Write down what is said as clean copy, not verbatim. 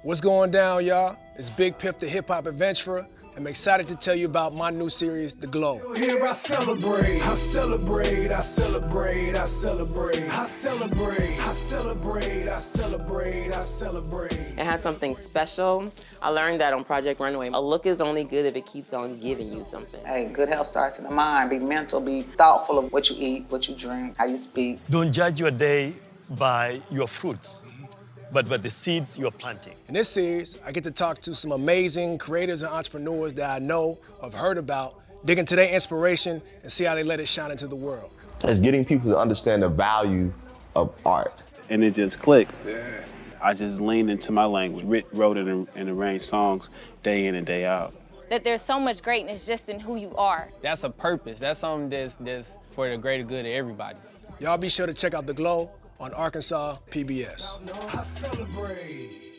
What's going down, y'all? It's Big Piph, the hip-hop adventurer. I'm excited to tell you about my new series, The Glow. Here I celebrate, I celebrate, I celebrate, I celebrate, I celebrate, I celebrate, I celebrate, I celebrate. It has something special. I learned that on Project Runway. A look is only good if it keeps on giving you something. Hey, good health starts in the mind. Be mental, be thoughtful of what you eat, what you drink, how you speak. Don't judge your day by your fruits, but the seeds you're planting. In this series, I get to talk to some amazing creators and entrepreneurs that I know or have heard about, dig into their inspiration, and see how they let it shine into the world. It's getting people to understand the value of art. And it just clicked. Yeah. I just leaned into my language, wrote and arranged songs day in and day out. That there's so much greatness just in who you are. That's a purpose. That's something that's for the greater good of everybody. Y'all be sure to check out The Glow on Arkansas PBS. I celebrate.